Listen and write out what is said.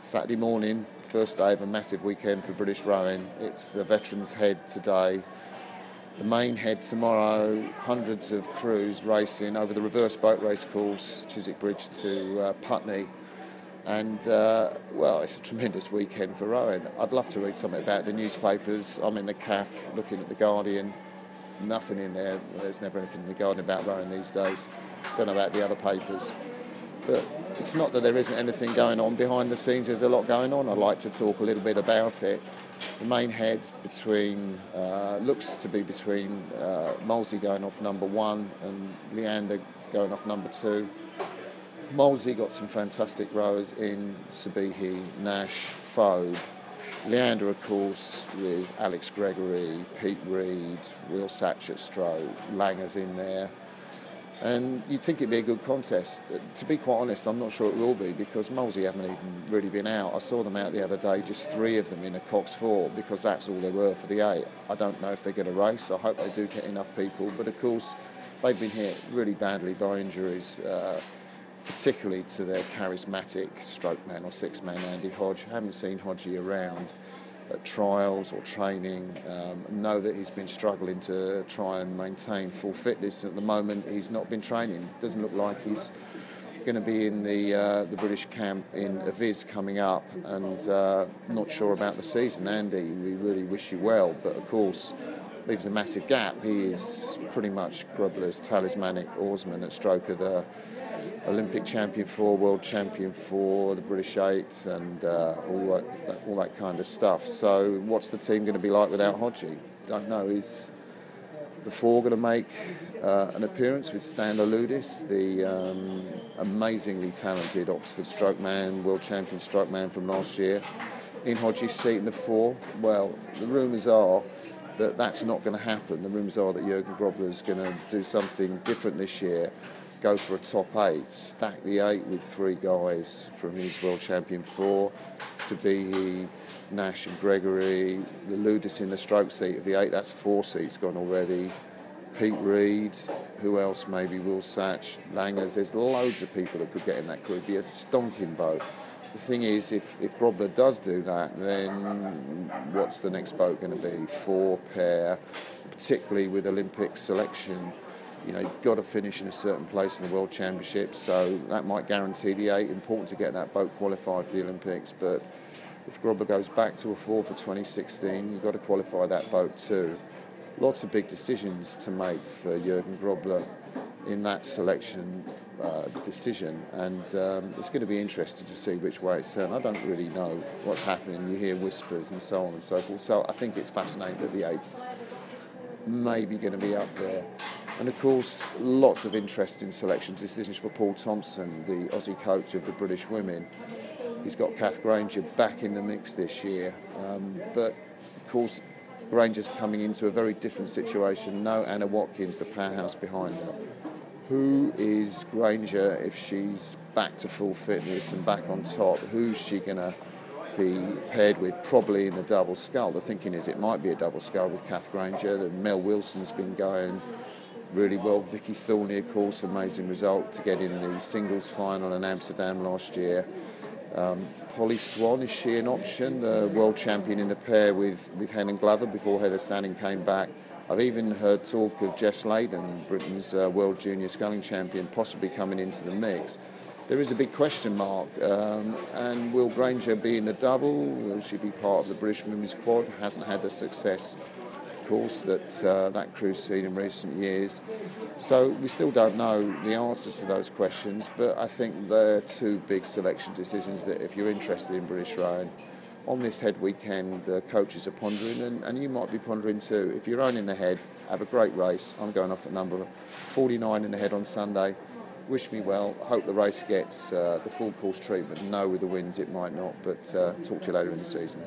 Saturday morning, first day of a massive weekend for British rowing. It's the Veterans Head today. The main head tomorrow, hundreds of crews racing over the reverse boat race course, Chiswick Bridge to Putney. And, well, it's a tremendous weekend for rowing. I'd love to read something about the newspapers. I'm in the CAF looking at the Guardian. Nothing in there. There's never anything in the Guardian about rowing these days. Don't know about the other papers. But it's not that there isn't anything going on behind the scenes. There's a lot going on. I'd like to talk a little bit about it. The main head looks to be between Molesey going off number 1 and Leander going off number 2. Molesey got some fantastic rowers in Sabihi, Nash, Fobe. Leander, of course, with Alex Gregory, Pete Reed, Will Satch at stroke, Langer's in there. And you'd think it'd be a good contest. To be quite honest, I'm not sure it will be because Molesey haven't even really been out. I saw them out the other day, just 3 of them in a Cox 4 because that's all there were for the 8. I don't know if they're going to race. I hope they do get enough people. But of course, they've been hit really badly by injuries, particularly to their charismatic stroke man or 6-man Andy Hodge. I haven't seen Hodgie around at trials or training. Know that he's been struggling to try and maintain full fitness. At the moment, he's not been training. Doesn't look like he's going to be in the British camp in Aviz coming up, and not sure about the season. Andy, we really wish you well, but of course, leaves a massive gap. He is pretty much Grobler's talismanic oarsman at stroke of the Olympic champion 4, world champion 4, the British 8, and all that kind of stuff. So what's the team going to be like without Hodgie? Don't know. Is the 4 going to make an appearance with Stan Loulis, the amazingly talented Oxford strokeman, world champion strokeman from last year, in Hodgie's seat in the 4? Well, the rumours are that that's not going to happen. The rumours are that Jürgen Grobler is going to do something different this year, go for a top 8, stack the 8 with 3 guys from his world champion 4, Sabihi, Nash and Gregory, the Ludus in the stroke seat of the 8, that's 4 seats gone already, Pete Reed, who else maybe, Will Satch, Langers, there's loads of people that could get in that crew. It'd be a stonking boat. The thing is, if Grobler does do that, then what's the next boat going to be? 4 pair, particularly with Olympic selection. You know, you've got to finish in a certain place in the World Championship, so that might guarantee the 8. Important to get that boat qualified for the Olympics, but if Grobler goes back to a 4 for 2016, you've got to qualify that boat too. Lots of big decisions to make for Jürgen Grobler in that selection decision, and it's going to be interesting to see which way it's turned. I don't really know what's happening. You hear whispers and so on and so forth, so I think it's fascinating that the 8's maybe going to be up there. And of course, lots of interesting selection decisions for Paul Thompson, the Aussie coach of the British women. He's got Kath Granger back in the mix this year, but of course Granger's coming into a very different situation. No Anna Watkins, the powerhouse behind her. Who is Granger if she's back to full fitness and back on top? Who's she going to be paired with? Probably in the double scull. The thinking is it might be a double scull with Kath Granger. Mel Wilson's been going really well. Vicky Thorney, of course, amazing result to get in the singles final in Amsterdam last year. Polly Swan, is she an option? The world champion in the pair with Helen Glover before Heather Stanning came back. I've even heard talk of Jess Layden, Britain's world junior sculling champion, possibly coming into the mix. There is a big question mark. And will Granger be in the double? Will she be part of the British women's quad? Hasn't had the success, of course, that crew's seen in recent years. So we still don't know the answers to those questions, but I think they're 2 big selection decisions that if you're interested in British rowing, on this head weekend, the coaches are pondering, and you might be pondering too. If you're owning the head, have a great race. I'm going off at number 49 in the head on Sunday. Wish me well. Hope the race gets the full course treatment. No, with the wins it might not, but talk to you later in the season.